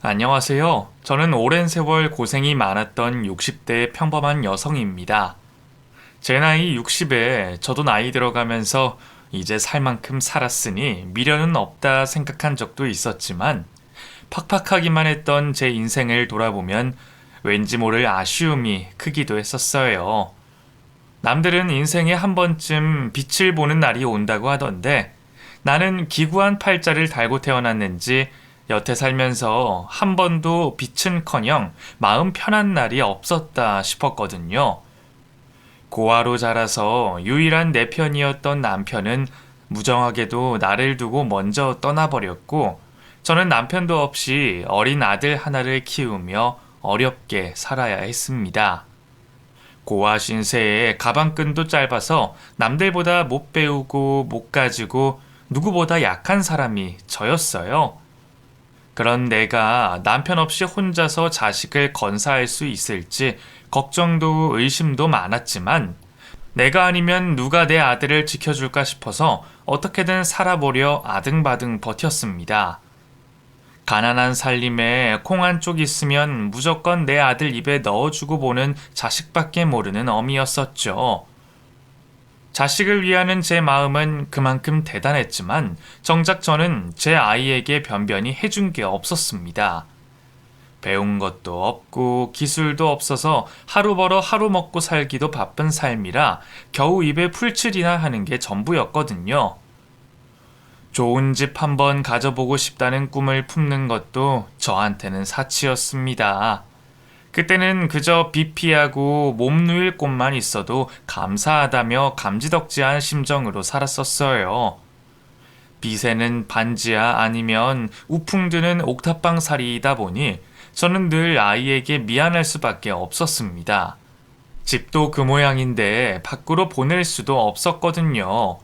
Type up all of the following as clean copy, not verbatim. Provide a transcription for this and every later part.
안녕하세요. 저는 오랜 세월 고생이 많았던 60대의 평범한 여성입니다. 제 나이 60에 저도 나이 들어가면서 이제 살 만큼 살았으니 미련은 없다 생각한 적도 있었지만 팍팍하기만 했던 제 인생을 돌아보면 왠지 모를 아쉬움이 크기도 했었어요. 남들은 인생에 한 번쯤 빛을 보는 날이 온다고 하던데 나는 기구한 팔자를 달고 태어났는지 여태 살면서 한 번도 빛은커녕 마음 편한 날이 없었다 싶었거든요. 고아로 자라서 유일한 내 편이었던 남편은 무정하게도 나를 두고 먼저 떠나버렸고 저는 남편도 없이 어린 아들 하나를 키우며 어렵게 살아야 했습니다. 고아 신세에 가방끈도 짧아서 남들보다 못 배우고 못 가지고 누구보다 약한 사람이 저였어요. 그런 내가 남편 없이 혼자서 자식을 건사할 수 있을지 걱정도 의심도 많았지만 내가 아니면 누가 내 아들을 지켜줄까 싶어서 어떻게든 살아보려 아등바등 버텼습니다. 가난한 살림에 콩 한 쪽 있으면 무조건 내 아들 입에 넣어주고 보는 자식밖에 모르는 어미였었죠. 자식을 위하는 제 마음은 그만큼 대단했지만 정작 저는 제 아이에게 변변히 해준 게 없었습니다. 배운 것도 없고 기술도 없어서 하루 벌어 하루 먹고 살기도 바쁜 삶이라 겨우 입에 풀칠이나 하는 게 전부였거든요. 좋은 집 한번 가져보고 싶다는 꿈을 품는 것도 저한테는 사치였습니다. 그때는 그저 비 피하고 몸 누일 곳만 있어도 감사하다며 감지덕지한 심정으로 살았었어요. 빚에는 반지하 아니면 우풍 드는 옥탑방 살이이다 보니 저는 늘 아이에게 미안할 수밖에 없었습니다. 집도 그 모양인데 밖으로 보낼 수도 없었거든요.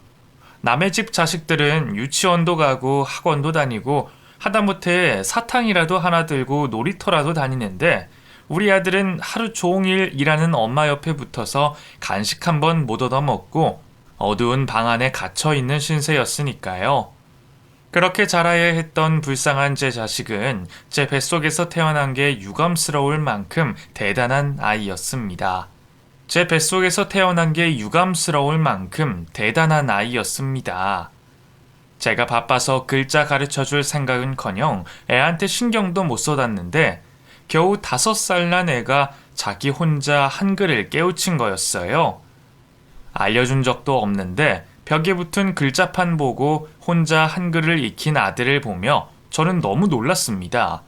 남의 집 자식들은 유치원도 가고 학원도 다니고 하다못해 사탕이라도 하나 들고 놀이터라도 다니는데 우리 아들은 하루 종일 일하는 엄마 옆에 붙어서 간식 한 번 못 얻어먹고 어두운 방 안에 갇혀있는 신세였으니까요. 그렇게 자라야 했던 불쌍한 제 자식은 제 뱃속에서 태어난 게 유감스러울 만큼 대단한 아이였습니다. 제 뱃속에서 태어난 게 유감스러울 만큼 대단한 아이였습니다. 제가 바빠서 글자 가르쳐줄 생각은커녕 애한테 신경도 못 쏟았는데 겨우 5살 난 애가 자기 혼자 한글을 깨우친 거였어요. 알려준 적도 없는데 벽에 붙은 글자판 보고 혼자 한글을 익힌 아들을 보며 저는 너무 놀랐습니다.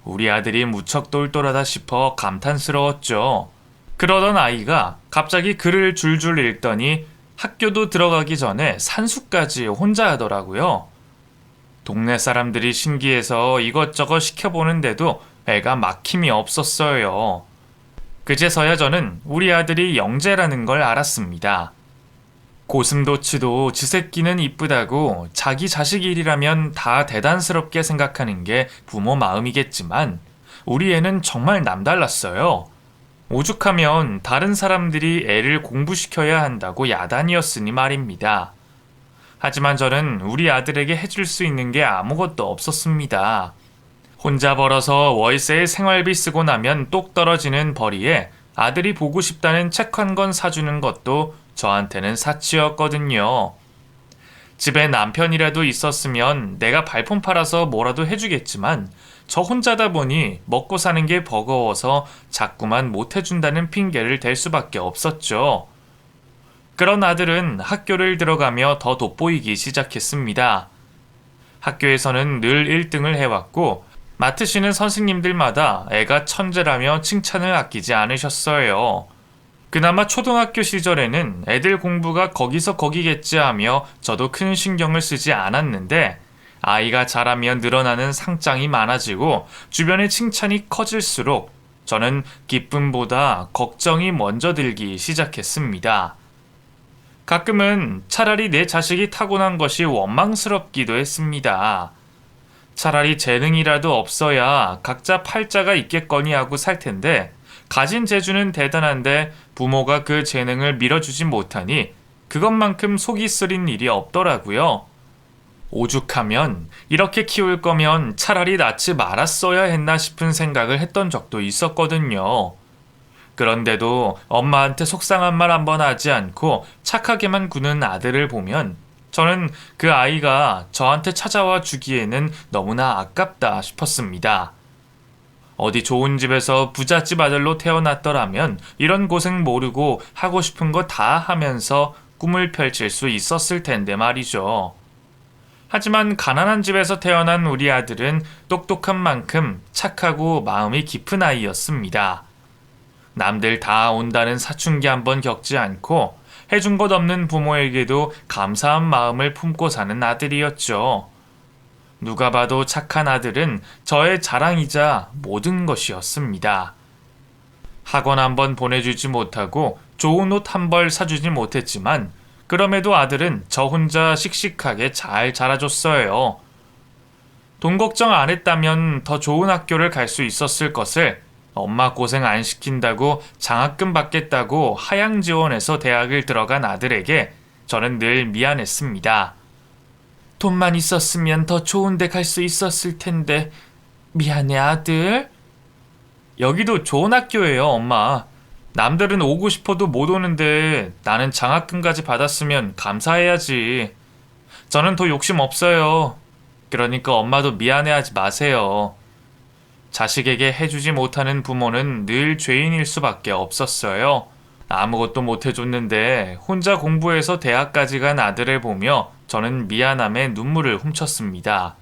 우리 아들이 무척 똘똘하다 싶어 감탄스러웠죠. 그러던 아이가 갑자기 글을 줄줄 읽더니 학교도 들어가기 전에 산수까지 혼자 하더라고요. 동네 사람들이 신기해서 이것저것 시켜보는데도 애가 막힘이 없었어요. 그제서야 저는 우리 아들이 영재라는 걸 알았습니다. 고슴도치도 지 새끼는 이쁘다고 자기 자식 일이라면 다 대단스럽게 생각하는 게 부모 마음이겠지만 우리 애는 정말 남달랐어요. 오죽하면 다른 사람들이 애를 공부시켜야 한다고 야단이었으니 말입니다. 하지만 저는 우리 아들에게 해줄 수 있는 게 아무것도 없었습니다. 혼자 벌어서 월세에 생활비 쓰고 나면 똑 떨어지는 벌이에 아들이 보고 싶다는 책 한 권 사주는 것도 저한테는 사치였거든요. 집에 남편이라도 있었으면 내가 발품 팔아서 뭐라도 해주겠지만 저 혼자다 보니 먹고 사는 게 버거워서 자꾸만 못 해준다는 핑계를 댈 수밖에 없었죠. 그런 아들은 학교를 들어가며 더 돋보이기 시작했습니다. 학교에서는 늘 1등을 해왔고 맡으시는 선생님들마다 애가 천재라며 칭찬을 아끼지 않으셨어요. 그나마 초등학교 시절에는 애들 공부가 거기서 거기겠지 하며 저도 큰 신경을 쓰지 않았는데 아이가 자라면 늘어나는 상장이 많아지고 주변의 칭찬이 커질수록 저는 기쁨보다 걱정이 먼저 들기 시작했습니다. 가끔은 차라리 내 자식이 타고난 것이 원망스럽기도 했습니다. 차라리 재능이라도 없어야 각자 팔자가 있겠거니 하고 살 텐데 가진 재주는 대단한데 부모가 그 재능을 밀어주지 못하니 그것만큼 속이 쓰린 일이 없더라고요. 오죽하면 이렇게 키울 거면 차라리 낳지 말았어야 했나 싶은 생각을 했던 적도 있었거든요. 그런데도 엄마한테 속상한 말 한번 하지 않고 착하게만 구는 아들을 보면 저는 그 아이가 저한테 찾아와 주기에는 너무나 아깝다 싶었습니다. 어디 좋은 집에서 부잣집 아들로 태어났더라면 이런 고생 모르고 하고 싶은 거 다 하면서 꿈을 펼칠 수 있었을 텐데 말이죠. 하지만 가난한 집에서 태어난 우리 아들은 똑똑한 만큼 착하고 마음이 깊은 아이였습니다. 남들 다 온다는 사춘기 한번 겪지 않고 해준 것 없는 부모에게도 감사한 마음을 품고 사는 아들이었죠. 누가 봐도 착한 아들은 저의 자랑이자 모든 것이었습니다. 학원 한번 보내주지 못하고 좋은 옷 한 벌 사주지 못했지만 그럼에도 아들은 저 혼자 씩씩하게 잘 자라줬어요. 돈 걱정 안 했다면 더 좋은 학교를 갈 수 있었을 것을 엄마 고생 안 시킨다고 장학금 받겠다고 하향 지원해서 대학을 들어간 아들에게 저는 늘 미안했습니다. 돈만 있었으면 더 좋은 데 갈 수 있었을 텐데 미안해 아들. 여기도 좋은 학교예요 엄마. 남들은 오고 싶어도 못 오는데 나는 장학금까지 받았으면 감사해야지. 저는 더 욕심 없어요. 그러니까 엄마도 미안해하지 마세요. 자식에게 해주지 못하는 부모는 늘 죄인일 수밖에 없었어요. 아무것도 못 해줬는데 혼자 공부해서 대학까지 간 아들을 보며 저는 미안함에 눈물을 훔쳤습니다.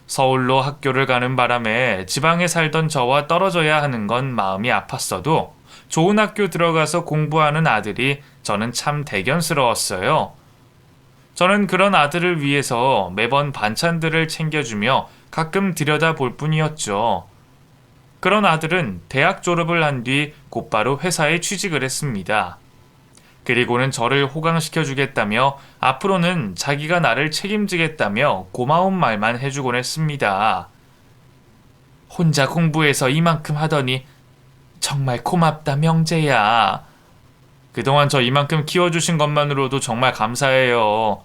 서울로 학교를 가는 바람에 지방에 살던 저와 떨어져야 하는 건 마음이 아팠어도 좋은 학교 들어가서 공부하는 아들이 저는 참 대견스러웠어요. 저는 그런 아들을 위해서 매번 반찬들을 챙겨주며 가끔 들여다볼 뿐이었죠. 그런 아들은 대학 졸업을 한 뒤 곧바로 회사에 취직을 했습니다. 그리고는 저를 호강시켜주겠다며 앞으로는 자기가 나를 책임지겠다며 고마운 말만 해주곤 했습니다. 혼자 공부해서 이만큼 하더니 정말 고맙다 명재야. 그동안 저 이만큼 키워주신 것만으로도 정말 감사해요.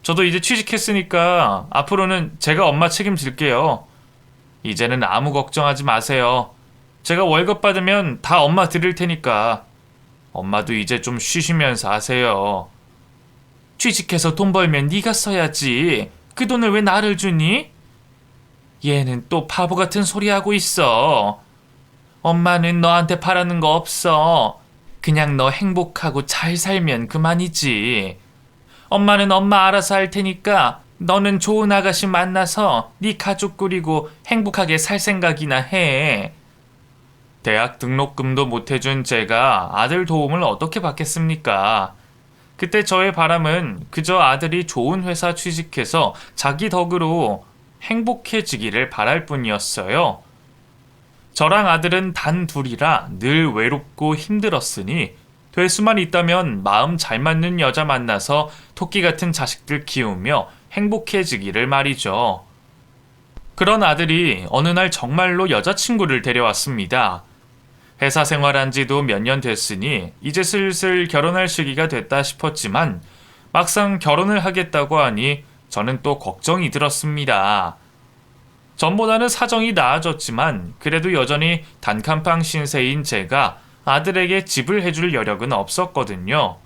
저도 이제 취직했으니까 앞으로는 제가 엄마 책임질게요. 이제는 아무 걱정하지 마세요. 제가 월급 받으면 다 엄마 드릴 테니까. 엄마도 이제 좀 쉬시면서 하세요. 취직해서 돈 벌면 네가 써야지. 그 돈을 왜 나를 주니? 얘는 또 바보 같은 소리 하고 있어. 엄마는 너한테 바라는 거 없어. 그냥 너 행복하고 잘 살면 그만이지. 엄마는 엄마 알아서 할 테니까 너는 좋은 아가씨 만나서 네 가족 꾸리고 행복하게 살 생각이나 해. 대학 등록금도 못 해준 제가 아들 도움을 어떻게 받겠습니까? 그때 저의 바람은 그저 아들이 좋은 회사 취직해서 자기 덕으로 행복해지기를 바랄 뿐이었어요. 저랑 아들은 단 둘이라 늘 외롭고 힘들었으니 될 수만 있다면 마음 잘 맞는 여자 만나서 토끼 같은 자식들 키우며 행복해지기를 말이죠. 그런 아들이 어느 날 정말로 여자친구를 데려왔습니다. 회사 생활한 지도 몇 년 됐으니 이제 슬슬 결혼할 시기가 됐다 싶었지만 막상 결혼을 하겠다고 하니 저는 또 걱정이 들었습니다. 전보다는 사정이 나아졌지만 그래도 여전히 단칸방 신세인 제가 아들에게 집을 해줄 여력은 없었거든요.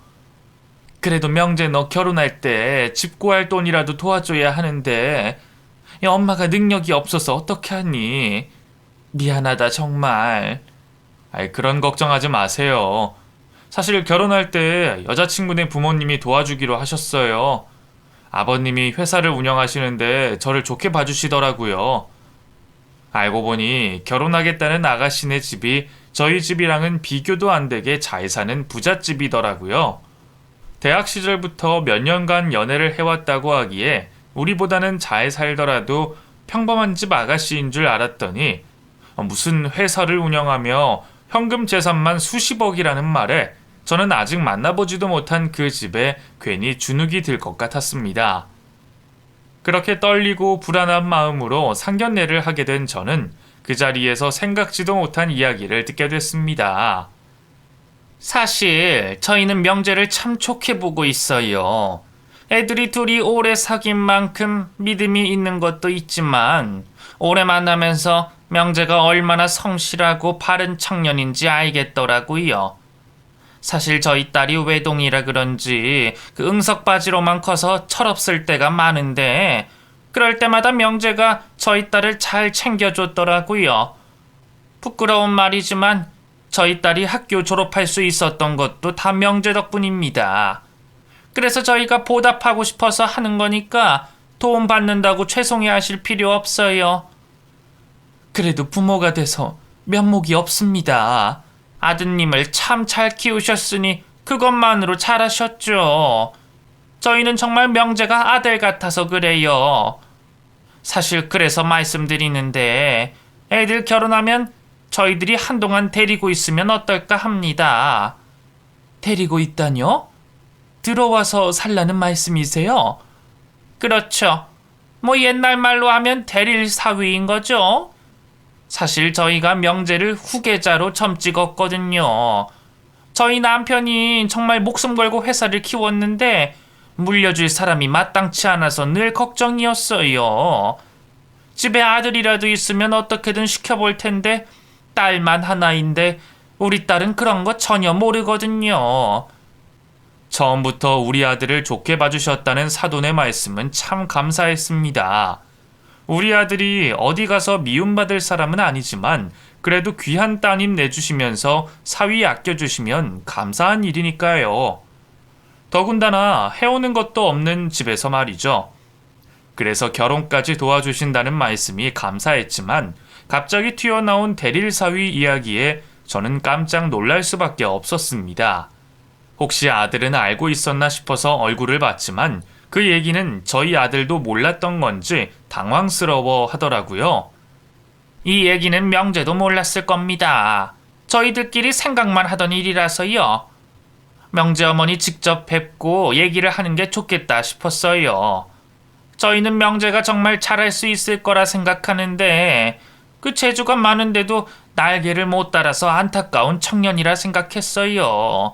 그래도 명재 너 결혼할 때 집 구할 돈이라도 도와줘야 하는데 엄마가 능력이 없어서 어떻게 하니? 미안하다 정말. 그런 걱정하지 마세요. 사실 결혼할 때 여자친구네 부모님이 도와주기로 하셨어요. 아버님이 회사를 운영하시는데 저를 좋게 봐주시더라고요. 알고 보니 결혼하겠다는 아가씨네 집이 저희 집이랑은 비교도 안 되게 잘 사는 부잣집이더라고요. 대학 시절부터 몇 년간 연애를 해왔다고 하기에 우리보다는 잘 살더라도 평범한 집 아가씨인 줄 알았더니 무슨 회사를 운영하며 현금 재산만 수십억이라는 말에 저는 아직 만나보지도 못한 그 집에 괜히 주눅이 들 것 같았습니다. 그렇게 떨리고 불안한 마음으로 상견례를 하게 된 저는 그 자리에서 생각지도 못한 이야기를 듣게 됐습니다. 사실 저희는 명재를 참 좋게 보고 있어요. 애들이 둘이 오래 사귄 만큼 믿음이 있는 것도 있지만 오래 만나면서 명재가 얼마나 성실하고 바른 청년인지 알겠더라고요. 사실 저희 딸이 외동이라 그런지 그 응석바지로만 커서 철없을 때가 많은데 그럴 때마다 명재가 저희 딸을 잘 챙겨줬더라고요. 부끄러운 말이지만 저희 딸이 학교 졸업할 수 있었던 것도 다 명재 덕분입니다. 그래서 저희가 보답하고 싶어서 하는 거니까 도움 받는다고 죄송해하실 필요 없어요. 그래도 부모가 돼서 면목이 없습니다. 아드님을 참 잘 키우셨으니 그것만으로 잘하셨죠. 저희는 정말 명재가 아들 같아서 그래요. 사실 그래서 말씀드리는데 애들 결혼하면 저희들이 한동안 데리고 있으면 어떨까 합니다. 데리고 있다뇨? 들어와서 살라는 말씀이세요? 그렇죠. 뭐 옛날 말로 하면 대릴 사위인 거죠. 사실 저희가 명재를 후계자로 점 찍었거든요. 저희 남편이 정말 목숨 걸고 회사를 키웠는데 물려줄 사람이 마땅치 않아서 늘 걱정이었어요. 집에 아들이라도 있으면 어떻게든 시켜볼 텐데 딸만 하나인데 우리 딸은 그런 거 전혀 모르거든요. 처음부터 우리 아들을 좋게 봐주셨다는 사돈의 말씀은 참 감사했습니다. 우리 아들이 어디 가서 미움받을 사람은 아니지만 그래도 귀한 따님 내주시면서 사위 아껴주시면 감사한 일이니까요. 더군다나 해오는 것도 없는 집에서 말이죠. 그래서 결혼까지 도와주신다는 말씀이 감사했지만 갑자기 튀어나온 대릴 사위 이야기에 저는 깜짝 놀랄 수밖에 없었습니다. 혹시 아들은 알고 있었나 싶어서 얼굴을 봤지만 그 얘기는 저희 아들도 몰랐던 건지 당황스러워 하더라고요. 이 얘기는 명재도 몰랐을 겁니다. 저희들끼리 생각만 하던 일이라서요. 명재 어머니 직접 뵙고 얘기를 하는 게 좋겠다 싶었어요. 저희는 명재가 정말 잘할 수 있을 거라 생각하는데 그 재주가 많은데도 날개를 못 달아서 안타까운 청년이라 생각했어요.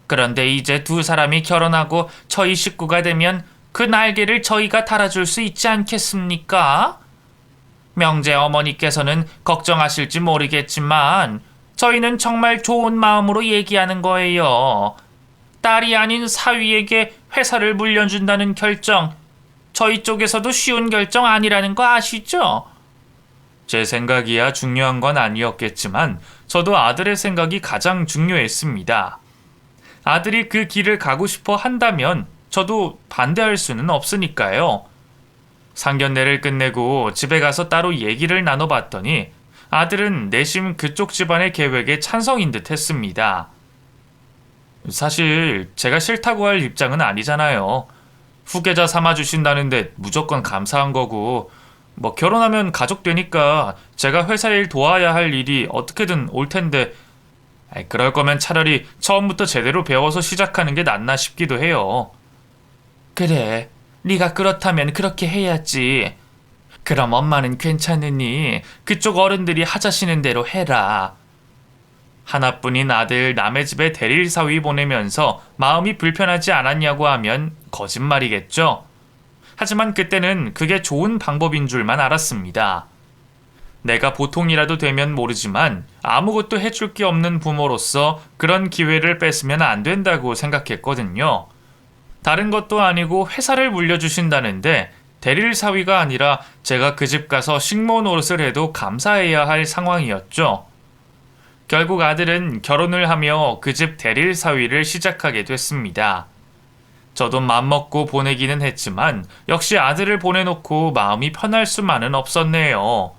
그런데 이제 두 사람이 결혼하고 저희 식구가 되면 그 날개를 저희가 달아줄 수 있지 않겠습니까? 명재 어머니께서는 걱정하실지 모르겠지만 저희는 정말 좋은 마음으로 얘기하는 거예요. 딸이 아닌 사위에게 회사를 물려준다는 결정, 저희 쪽에서도 쉬운 결정 아니라는 거 아시죠? 제 생각이야 중요한 건 아니었겠지만 저도 아들의 생각이 가장 중요했습니다. 아들이 그 길을 가고 싶어 한다면 저도 반대할 수는 없으니까요. 상견례를 끝내고 집에 가서 따로 얘기를 나눠봤더니 아들은 내심 그쪽 집안의 계획에 찬성인 듯 했습니다. 사실 제가 싫다고 할 입장은 아니잖아요. 후계자 삼아주신다는데 무조건 감사한 거고 뭐 결혼하면 가족 되니까 제가 회사 일 도와야 할 일이 어떻게든 올 텐데 그럴 거면 차라리 처음부터 제대로 배워서 시작하는 게 낫나 싶기도 해요. 그래, 네가 그렇다면 그렇게 해야지. 그럼 엄마는 괜찮으니 그쪽 어른들이 하자시는 대로 해라. 하나뿐인 아들 남의 집에 대릴 사위 보내면서 마음이 불편하지 않았냐고 하면 거짓말이겠죠. 하지만 그때는 그게 좋은 방법인 줄만 알았습니다. 내가 보통이라도 되면 모르지만 아무것도 해줄 게 없는 부모로서 그런 기회를 뺏으면 안 된다고 생각했거든요. 다른 것도 아니고 회사를 물려주신다는데 대릴 사위가 아니라 제가 그 집 가서 식모 노릇을 해도 감사해야 할 상황이었죠. 결국 아들은 결혼을 하며 그 집 대릴 사위를 시작하게 됐습니다. 저도 맘먹고 보내기는 했지만 역시 아들을 보내놓고 마음이 편할 수만은 없었네요.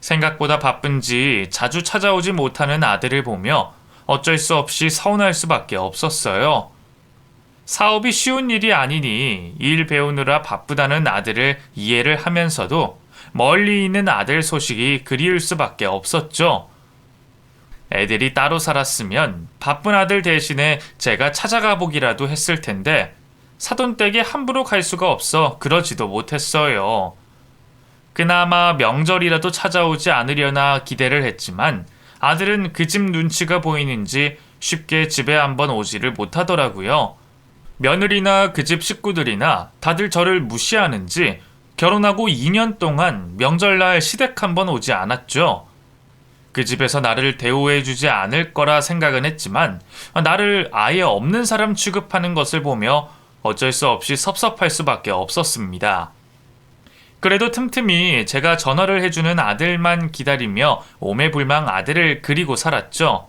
생각보다 바쁜지 자주 찾아오지 못하는 아들을 보며 어쩔 수 없이 서운할 수밖에 없었어요. 사업이 쉬운 일이 아니니 일 배우느라 바쁘다는 아들을 이해를 하면서도 멀리 있는 아들 소식이 그리울 수밖에 없었죠. 애들이 따로 살았으면 바쁜 아들 대신에 제가 찾아가 보기라도 했을 텐데 사돈 댁에 함부로 갈 수가 없어 그러지도 못했어요. 그나마 명절이라도 찾아오지 않으려나 기대를 했지만 아들은 그 집 눈치가 보이는지 쉽게 집에 한번 오지를 못하더라고요. 며느리나 그 집 식구들이나 다들 저를 무시하는지 결혼하고 2년 동안 명절날 시댁 한 번 오지 않았죠. 그 집에서 나를 대우해주지 않을 거라 생각은 했지만 나를 아예 없는 사람 취급하는 것을 보며 어쩔 수 없이 섭섭할 수밖에 없었습니다. 그래도 틈틈이 제가 전화를 해주는 아들만 기다리며 오매불망 아들을 그리고 살았죠.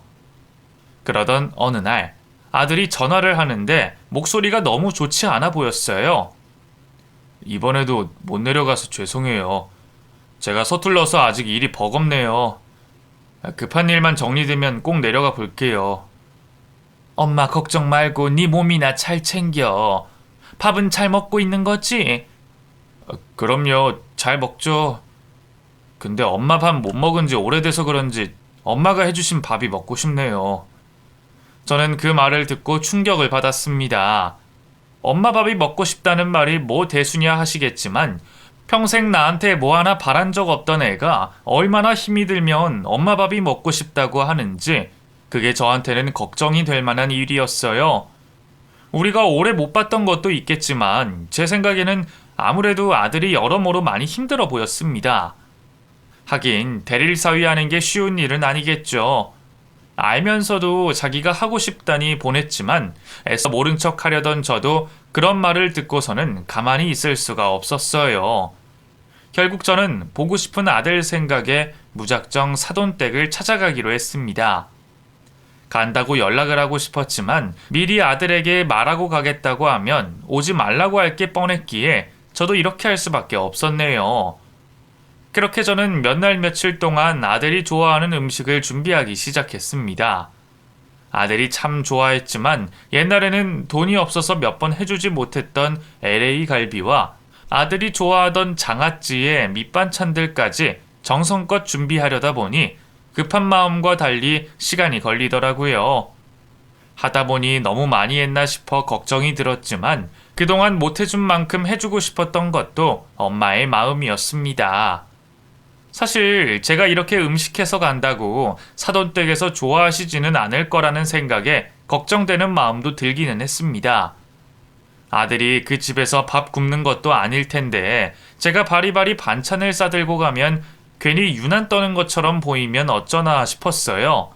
그러던 어느 날 아들이 전화를 하는데 목소리가 너무 좋지 않아 보였어요. 이번에도 못 내려가서 죄송해요. 제가 서툴러서 아직 일이 버겁네요. 급한 일만 정리되면 꼭 내려가 볼게요. 엄마 걱정 말고 네 몸이나 잘 챙겨. 밥은 잘 먹고 있는 거지? 그럼요. 잘 먹죠. 근데 엄마 밥 못 먹은 지 오래돼서 그런지 엄마가 해주신 밥이 먹고 싶네요. 저는 그 말을 듣고 충격을 받았습니다. 엄마 밥이 먹고 싶다는 말이 뭐 대수냐 하시겠지만 평생 나한테 뭐 하나 바란 적 없던 애가 얼마나 힘이 들면 엄마 밥이 먹고 싶다고 하는지 그게 저한테는 걱정이 될 만한 일이었어요. 우리가 오래 못 봤던 것도 있겠지만 제 생각에는 아무래도 아들이 여러모로 많이 힘들어 보였습니다. 하긴 대릴사위하는 게 쉬운 일은 아니겠죠. 알면서도 자기가 하고 싶다니 보냈지만 애써 모른 척 하려던 저도 그런 말을 듣고서는 가만히 있을 수가 없었어요. 결국 저는 보고 싶은 아들 생각에 무작정 사돈댁을 찾아가기로 했습니다. 간다고 연락을 하고 싶었지만 미리 아들에게 말하고 가겠다고 하면 오지 말라고 할 게 뻔했기에 저도 이렇게 할 수밖에 없었네요. 그렇게 저는 몇 날 며칠 동안 아들이 좋아하는 음식을 준비하기 시작했습니다. 아들이 참 좋아했지만 옛날에는 돈이 없어서 몇 번 해주지 못했던 LA 갈비와 아들이 좋아하던 장아찌의 밑반찬들까지 정성껏 준비하려다 보니 급한 마음과 달리 시간이 걸리더라고요. 하다 보니 너무 많이 했나 싶어 걱정이 들었지만 그동안 못해준 만큼 해주고 싶었던 것도 엄마의 마음이었습니다. 사실 제가 이렇게 음식해서 간다고 사돈댁에서 좋아하시지는 않을 거라는 생각에 걱정되는 마음도 들기는 했습니다. 아들이 그 집에서 밥 굶는 것도 아닐 텐데 제가 바리바리 반찬을 싸들고 가면 괜히 유난 떠는 것처럼 보이면 어쩌나 싶었어요.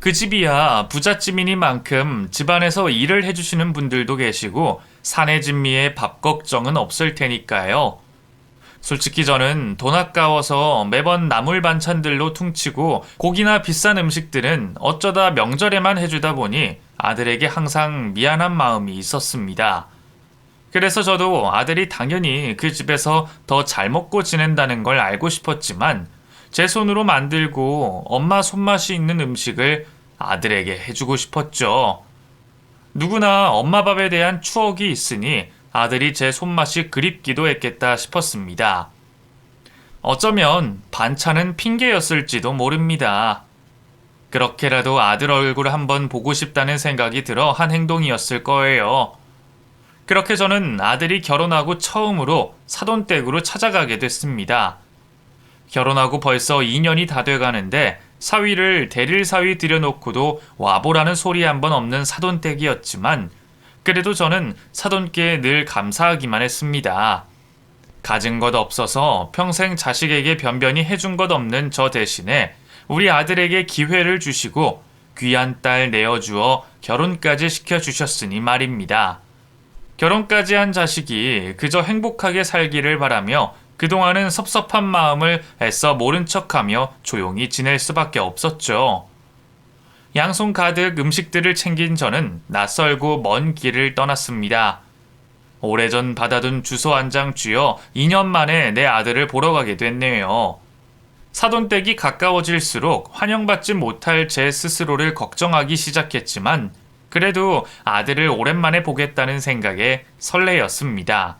그 집이야 부잣집이니만큼 집안에서 일을 해주시는 분들도 계시고 사내진미의 밥 걱정은 없을 테니까요. 솔직히 저는 돈 아까워서 매번 나물 반찬들로 퉁치고 고기나 비싼 음식들은 어쩌다 명절에만 해주다 보니 아들에게 항상 미안한 마음이 있었습니다. 그래서 저도 아들이 당연히 그 집에서 더 잘 먹고 지낸다는 걸 알고 싶었지만 제 손으로 만들고 엄마 손맛이 있는 음식을 아들에게 해주고 싶었죠. 누구나 엄마 밥에 대한 추억이 있으니 아들이 제 손맛이 그립기도 했겠다 싶었습니다. 어쩌면 반찬은 핑계였을지도 모릅니다. 그렇게라도 아들 얼굴 한번 보고 싶다는 생각이 들어 한 행동이었을 거예요. 그렇게 저는 아들이 결혼하고 처음으로 사돈댁으로 찾아가게 됐습니다. 결혼하고 벌써 2년이 다 돼가는데 사위를 대릴사위 들여놓고도 와보라는 소리 한 번 없는 사돈댁이었지만 그래도 저는 사돈께 늘 감사하기만 했습니다. 가진 것 없어서 평생 자식에게 변변히 해준 것 없는 저 대신에 우리 아들에게 기회를 주시고 귀한 딸 내어주어 결혼까지 시켜주셨으니 말입니다. 결혼까지 한 자식이 그저 행복하게 살기를 바라며 그동안은 섭섭한 마음을 애써 모른 척하며 조용히 지낼 수밖에 없었죠. 양손 가득 음식들을 챙긴 저는 낯설고 먼 길을 떠났습니다. 오래전 받아둔 주소 한 장 쥐어 2년 만에 내 아들을 보러 가게 됐네요. 사돈댁이 가까워질수록 환영받지 못할 제 스스로를 걱정하기 시작했지만 그래도 아들을 오랜만에 보겠다는 생각에 설레였습니다.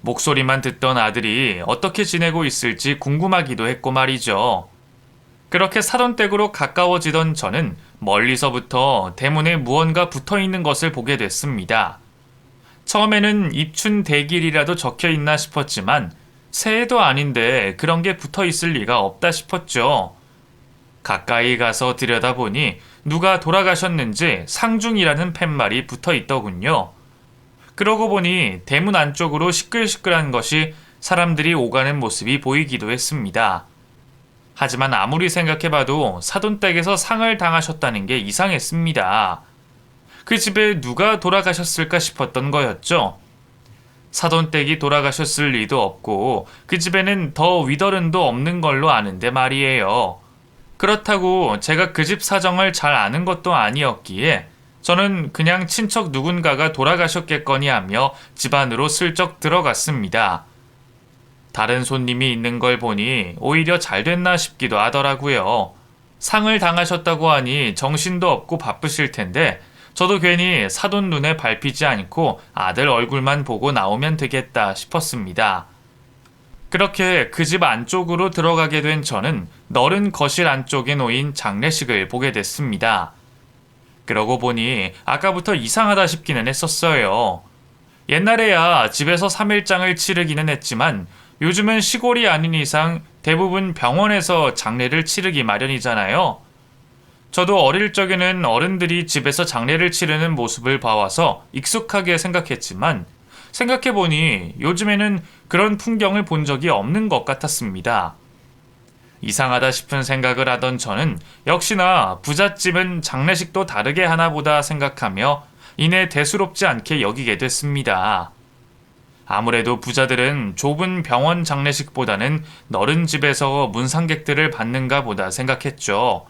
목소리만 듣던 아들이 어떻게 지내고 있을지 궁금하기도 했고 말이죠. 그렇게 사돈댁으로 가까워지던 저는 멀리서부터 대문에 무언가 붙어있는 것을 보게 됐습니다. 처음에는 입춘대길이라도 적혀있나 싶었지만 새해도 아닌데 그런 게 붙어있을 리가 없다 싶었죠. 가까이 가서 들여다보니 누가 돌아가셨는지 상중이라는 팻말이 붙어있더군요. 그러고 보니 대문 안쪽으로 시끌시끌한 것이 사람들이 오가는 모습이 보이기도 했습니다. 하지만 아무리 생각해봐도 사돈댁에서 상을 당하셨다는 게 이상했습니다. 그 집에 누가 돌아가셨을까 싶었던 거였죠. 사돈댁이 돌아가셨을 리도 없고 그 집에는 더 위더른도 없는 걸로 아는데 말이에요. 그렇다고 제가 그 집 사정을 잘 아는 것도 아니었기에 저는 그냥 친척 누군가가 돌아가셨겠거니 하며 집 안으로 슬쩍 들어갔습니다. 다른 손님이 있는 걸 보니 오히려 잘 됐나 싶기도 하더라고요. 상을 당하셨다고 하니 정신도 없고 바쁘실 텐데 저도 괜히 사돈 눈에 밟히지 않고 아들 얼굴만 보고 나오면 되겠다 싶었습니다. 그렇게 그 집 안쪽으로 들어가게 된 저는 넓은 거실 안쪽에 놓인 장례식을 보게 됐습니다. 그러고 보니 아까부터 이상하다 싶기는 했었어요. 옛날에야 집에서 3일장을 치르기는 했지만 요즘은 시골이 아닌 이상 대부분 병원에서 장례를 치르기 마련이잖아요. 저도 어릴 적에는 어른들이 집에서 장례를 치르는 모습을 봐와서 익숙하게 생각했지만 생각해보니 요즘에는 그런 풍경을 본 적이 없는 것 같았습니다. 이상하다 싶은 생각을 하던 저는 역시나 부잣집은 장례식도 다르게 하나보다 생각하며 이내 대수롭지 않게 여기게 됐습니다. 아무래도 부자들은 좁은 병원 장례식보다는 넓은 집에서 문상객들을 받는가 보다 생각했죠.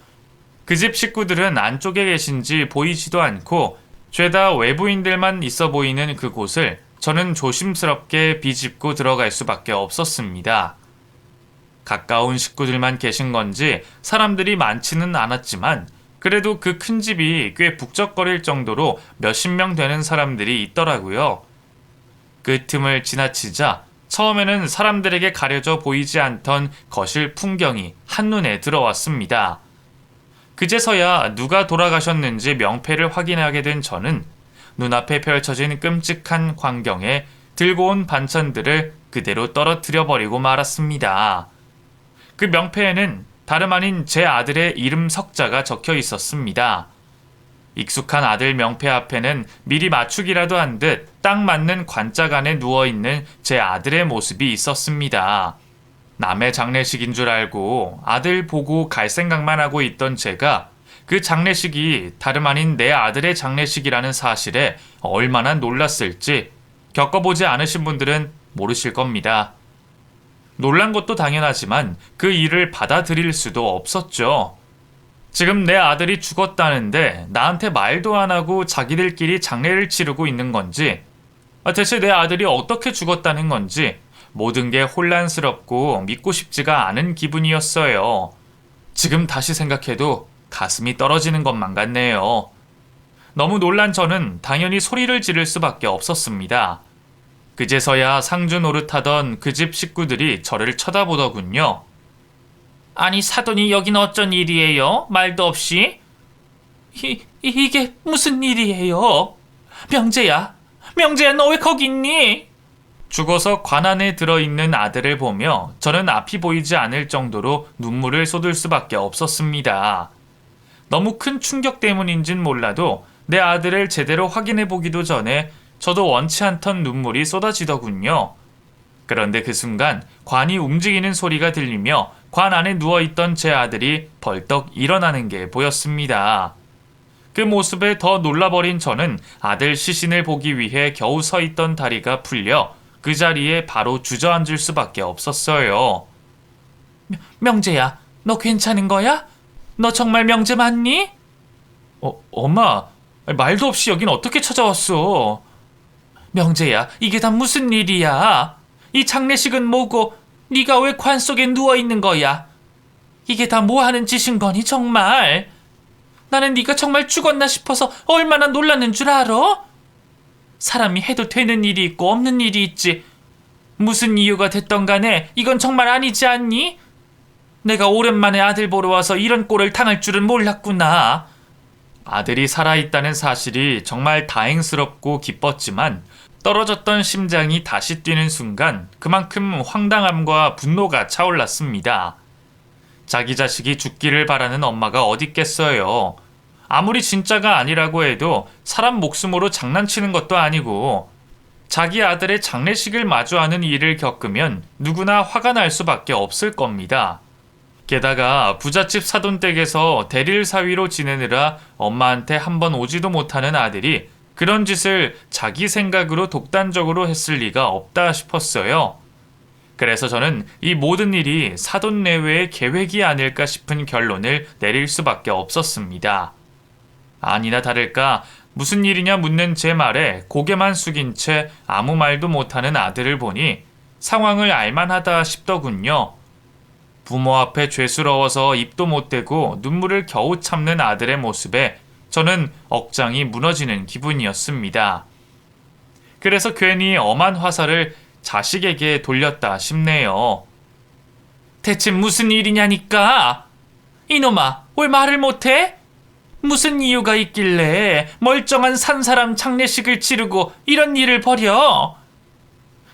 그 집 식구들은 안쪽에 계신지 보이지도 않고 죄다 외부인들만 있어 보이는 그곳을 저는 조심스럽게 비집고 들어갈 수밖에 없었습니다. 가까운 식구들만 계신 건지 사람들이 많지는 않았지만 그래도 그 큰 집이 꽤 북적거릴 정도로 몇십 명 되는 사람들이 있더라고요. 그 틈을 지나치자 처음에는 사람들에게 가려져 보이지 않던 거실 풍경이 한눈에 들어왔습니다. 그제서야 누가 돌아가셨는지 명패를 확인하게 된 저는 눈앞에 펼쳐진 끔찍한 광경에 들고 온 반찬들을 그대로 떨어뜨려 버리고 말았습니다. 그 명패에는 다름 아닌 제 아들의 이름 석자가 적혀 있었습니다. 익숙한 아들 명패 앞에는 미리 맞추기라도 한 듯 딱 맞는 관짝 안에 누워있는 제 아들의 모습이 있었습니다. 남의 장례식인 줄 알고 아들 보고 갈 생각만 하고 있던 제가 그 장례식이 다름 아닌 내 아들의 장례식이라는 사실에 얼마나 놀랐을지 겪어보지 않으신 분들은 모르실 겁니다. 놀란 것도 당연하지만 그 일을 받아들일 수도 없었죠. 지금 내 아들이 죽었다는데 나한테 말도 안 하고 자기들끼리 장례를 치르고 있는 건지, 대체 내 아들이 어떻게 죽었다는 건지 모든 게 혼란스럽고 믿고 싶지가 않은 기분이었어요. 지금 다시 생각해도 가슴이 떨어지는 것만 같네요. 너무 놀란 저는 당연히 소리를 지를 수밖에 없었습니다. 그제서야 상주 노릇하던 그 집 식구들이 저를 쳐다보더군요. 아니 사돈이 여긴 어쩐 일이에요? 말도 없이? 이게 무슨 일이에요? 명재야 너 왜 거기 있니? 죽어서 관 안에 들어있는 아들을 보며 저는 앞이 보이지 않을 정도로 눈물을 쏟을 수밖에 없었습니다. 너무 큰 충격 때문인진 몰라도 내 아들을 제대로 확인해 보기도 전에 저도 원치 않던 눈물이 쏟아지더군요. 그런데 그 순간 관이 움직이는 소리가 들리며 관 안에 누워있던 제 아들이 벌떡 일어나는 게 보였습니다. 그 모습에 더 놀라버린 저는 아들 시신을 보기 위해 겨우 서 있던 다리가 풀려 그 자리에 바로 주저앉을 수밖에 없었어요. 명재야, 너 괜찮은 거야? 너 정말 명재 맞니? 엄마, 말도 없이 여긴 어떻게 찾아왔어? 명재야, 이게 다 무슨 일이야? 이 장례식은 뭐고 네가 왜 관 속에 누워있는 거야? 이게 다 뭐하는 짓인 거니 정말? 나는 네가 정말 죽었나 싶어서 얼마나 놀랐는 줄 알아? 사람이 해도 되는 일이 있고 없는 일이 있지. 무슨 이유가 됐던 간에 이건 정말 아니지 않니? 내가 오랜만에 아들 보러 와서 이런 꼴을 당할 줄은 몰랐구나. 아들이 살아있다는 사실이 정말 다행스럽고 기뻤지만 떨어졌던 심장이 다시 뛰는 순간 그만큼 황당함과 분노가 차올랐습니다. 자기 자식이 죽기를 바라는 엄마가 어딨겠어요. 아무리 진짜가 아니라고 해도 사람 목숨으로 장난치는 것도 아니고 자기 아들의 장례식을 마주하는 일을 겪으면 누구나 화가 날 수밖에 없을 겁니다. 게다가 부잣집 사돈댁에서 대릴 사위로 지내느라 엄마한테 한 번 오지도 못하는 아들이 그런 짓을 자기 생각으로 독단적으로 했을 리가 없다 싶었어요. 그래서 저는 이 모든 일이 사돈 내외의 계획이 아닐까 싶은 결론을 내릴 수밖에 없었습니다. 아니나 다를까 무슨 일이냐 묻는 제 말에 고개만 숙인 채 아무 말도 못하는 아들을 보니 상황을 알만하다 싶더군요. 부모 앞에 죄스러워서 입도 못 대고 눈물을 겨우 참는 아들의 모습에 저는 억장이 무너지는 기분이었습니다. 그래서 괜히 엄한 화살을 자식에게 돌렸다 싶네요. 대체 무슨 일이냐니까? 이놈아, 왜 말을 못해? 무슨 이유가 있길래 멀쩡한 산 사람 장례식을 치르고 이런 일을 벌여?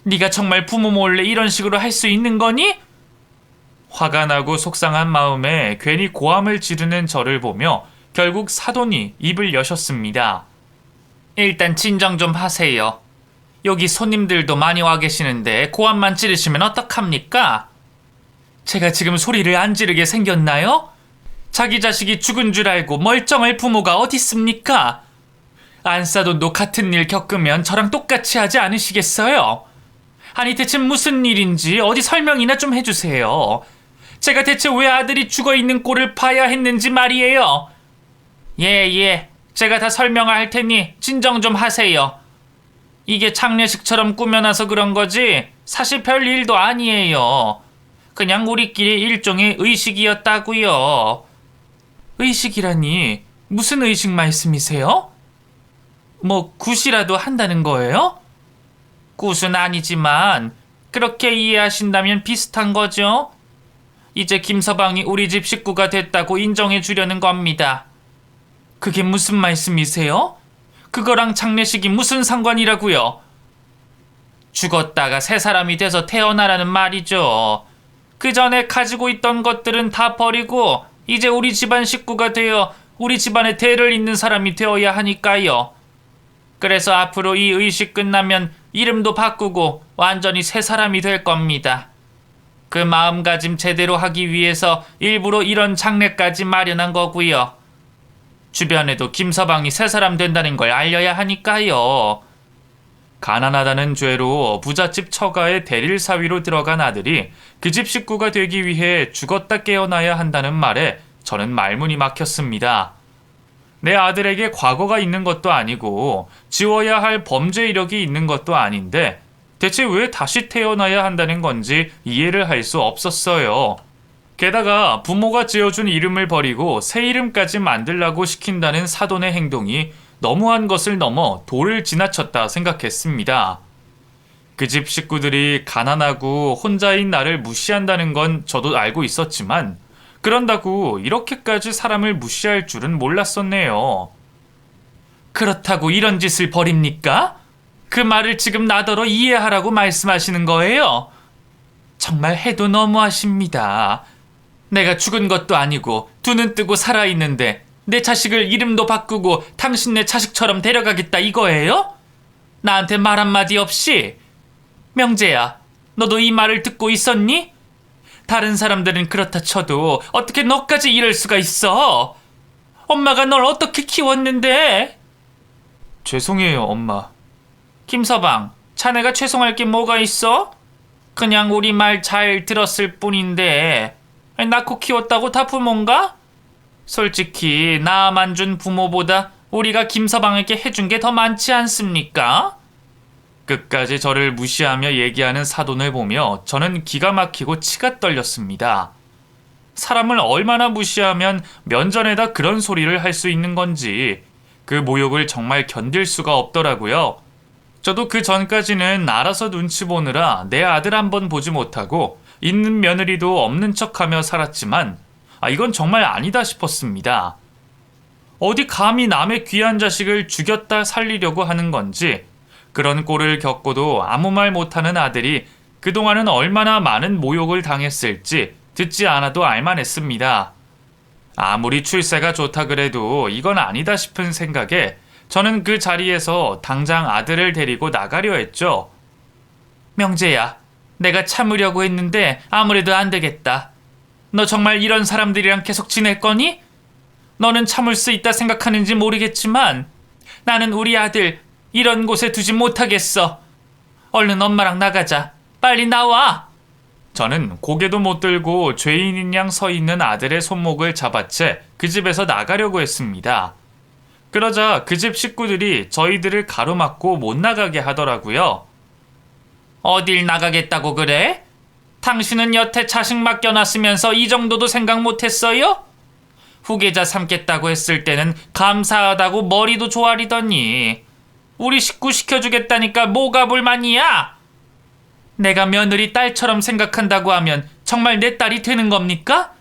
네가 정말 부모 몰래 이런 식으로 할 수 있는 거니? 화가 나고 속상한 마음에 괜히 고함을 지르는 저를 보며 결국 사돈이 입을 여셨습니다. 일단 진정 좀 하세요. 여기 손님들도 많이 와 계시는데 고함만 지르시면 어떡합니까? 제가 지금 소리를 안 지르게 생겼나요? 자기 자식이 죽은 줄 알고 멀쩡할 부모가 어딨습니까? 안싸돈도 같은 일 겪으면 저랑 똑같이 하지 않으시겠어요? 아니 대체 무슨 일인지 어디 설명이나 좀 해주세요. 제가 대체 왜 아들이 죽어있는 꼴을 봐야 했는지 말이에요. 예, 제가 다 설명할 테니 진정 좀 하세요. 이게 장례식처럼 꾸며놔서 그런 거지 사실 별 일도 아니에요. 그냥 우리끼리 일종의 의식이었다고요. 의식이라니 무슨 의식 말씀이세요? 뭐 굿이라도 한다는 거예요? 굿은 아니지만 그렇게 이해하신다면 비슷한 거죠. 이제 김서방이 우리 집 식구가 됐다고 인정해 주려는 겁니다. 그게 무슨 말씀이세요? 그거랑 장례식이 무슨 상관이라고요? 죽었다가 새 사람이 돼서 태어나라는 말이죠. 그 전에 가지고 있던 것들은 다 버리고 이제 우리 집안 식구가 되어 우리 집안의 대를 잇는 사람이 되어야 하니까요. 그래서 앞으로 이 의식 끝나면 이름도 바꾸고 완전히 새 사람이 될 겁니다. 그 마음가짐 제대로 하기 위해서 일부러 이런 장례까지 마련한 거고요. 주변에도 김서방이 새 사람 된다는 걸 알려야 하니까요. 가난하다는 죄로 부잣집 처가의 대릴 사위로 들어간 아들이 그 집 식구가 되기 위해 죽었다 깨어나야 한다는 말에 저는 말문이 막혔습니다. 내 아들에게 과거가 있는 것도 아니고 지워야 할 범죄 이력이 있는 것도 아닌데 대체 왜 다시 태어나야 한다는 건지 이해를 할 수 없었어요. 게다가 부모가 지어준 이름을 버리고 새 이름까지 만들라고 시킨다는 사돈의 행동이 너무한 것을 넘어 도를 지나쳤다 생각했습니다. 그 집 식구들이 가난하고 혼자인 나를 무시한다는 건 저도 알고 있었지만 그런다고 이렇게까지 사람을 무시할 줄은 몰랐었네요. 그렇다고 이런 짓을 벌입니까? 그 말을 지금 나더러 이해하라고 말씀하시는 거예요? 정말 해도 너무하십니다. 내가 죽은 것도 아니고 두 눈 뜨고 살아있는데 내 자식을 이름도 바꾸고 당신네 자식처럼 데려가겠다 이거예요? 나한테 말 한마디 없이? 명재야, 너도 이 말을 듣고 있었니? 다른 사람들은 그렇다 쳐도 어떻게 너까지 이럴 수가 있어? 엄마가 널 어떻게 키웠는데? 죄송해요, 엄마. 김서방, 자네가 죄송할 게 뭐가 있어? 그냥 우리 말 잘 들었을 뿐인데 낳고 키웠다고 다 부모인가? 솔직히 나만 준 부모보다 우리가 김서방에게 해준 게 더 많지 않습니까? 끝까지 저를 무시하며 얘기하는 사돈을 보며 저는 기가 막히고 치가 떨렸습니다. 사람을 얼마나 무시하면 면전에다 그런 소리를 할 수 있는 건지 그 모욕을 정말 견딜 수가 없더라고요. 저도 그 전까지는 알아서 눈치 보느라 내 아들 한 번 보지 못하고 있는 며느리도 없는 척하며 살았지만 이건 정말 아니다 싶었습니다. 어디 감히 남의 귀한 자식을 죽였다 살리려고 하는 건지 그런 꼴을 겪고도 아무 말 못하는 아들이 그동안은 얼마나 많은 모욕을 당했을지 듣지 않아도 알만했습니다. 아무리 출세가 좋다 그래도 이건 아니다 싶은 생각에 저는 그 자리에서 당장 아들을 데리고 나가려 했죠. 명재야, 내가 참으려고 했는데 아무래도 안 되겠다. 너 정말 이런 사람들이랑 계속 지낼 거니? 너는 참을 수 있다 생각하는지 모르겠지만 나는 우리 아들 이런 곳에 두지 못하겠어. 얼른 엄마랑 나가자. 빨리 나와. 저는 고개도 못 들고 죄인인 양 서 있는 아들의 손목을 잡아채 그 집에서 나가려고 했습니다. 그러자 그 집 식구들이 저희들을 가로막고 못 나가게 하더라고요. 어딜 나가겠다고 그래? 당신은 여태 자식 맡겨놨으면서 이 정도도 생각 못했어요? 후계자 삼겠다고 했을 때는 감사하다고 머리도 조아리더니 우리 식구 시켜주겠다니까 뭐가 불만이야? 내가 며느리 딸처럼 생각한다고 하면 정말 내 딸이 되는 겁니까?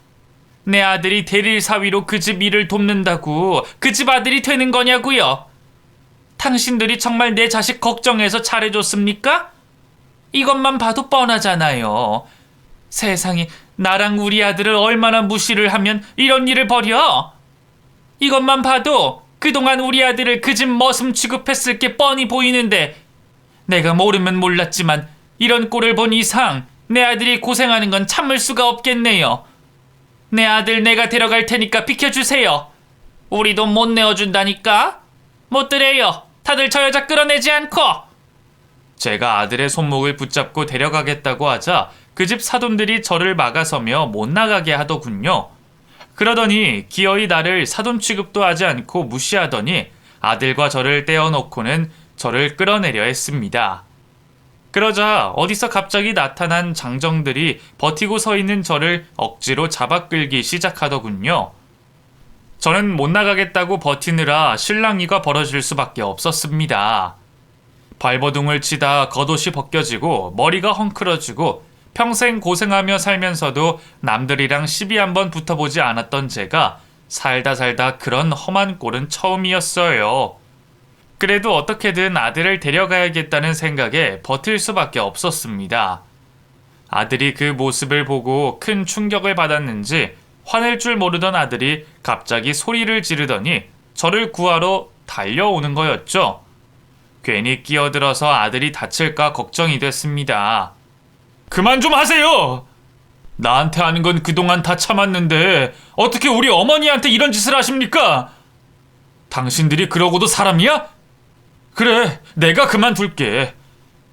내 아들이 대릴사위로 그 집 일을 돕는다고 그 집 아들이 되는 거냐고요? 당신들이 정말 내 자식 걱정해서 잘해줬습니까? 이것만 봐도 뻔하잖아요. 세상에, 나랑 우리 아들을 얼마나 무시를 하면 이런 일을 벌여? 이것만 봐도 그동안 우리 아들을 그 집 머슴 취급했을 게 뻔히 보이는데 내가 모르면 몰랐지만 이런 꼴을 본 이상 내 아들이 고생하는 건 참을 수가 없겠네요. 내 아들 내가 데려갈 테니까 비켜주세요. 우리도 못 내어준다니까? 못 드려요. 다들 저 여자 끌어내지 않고. 제가 아들의 손목을 붙잡고 데려가겠다고 하자 그 집 사돈들이 저를 막아서며 못 나가게 하더군요. 그러더니 기어이 나를 사돈 취급도 하지 않고 무시하더니 아들과 저를 떼어놓고는 저를 끌어내려 했습니다. 그러자 어디서 갑자기 나타난 장정들이 버티고 서 있는 저를 억지로 잡아 끌기 시작하더군요. 저는 못 나가겠다고 버티느라 실랑이가 벌어질 수밖에 없었습니다. 발버둥을 치다 겉옷이 벗겨지고 머리가 헝클어지고 평생 고생하며 살면서도 남들이랑 시비 한번 붙어보지 않았던 제가 살다 그런 험한 꼴은 처음이었어요. 그래도 어떻게든 아들을 데려가야겠다는 생각에 버틸 수밖에 없었습니다. 아들이 그 모습을 보고 큰 충격을 받았는지 화낼 줄 모르던 아들이 갑자기 소리를 지르더니 저를 구하러 달려오는 거였죠. 괜히 끼어들어서 아들이 다칠까 걱정이 됐습니다. 그만 좀 하세요! 나한테 하는 건 그동안 다 참았는데 어떻게 우리 어머니한테 이런 짓을 하십니까? 당신들이 그러고도 사람이야? 그래, 내가 그만둘게.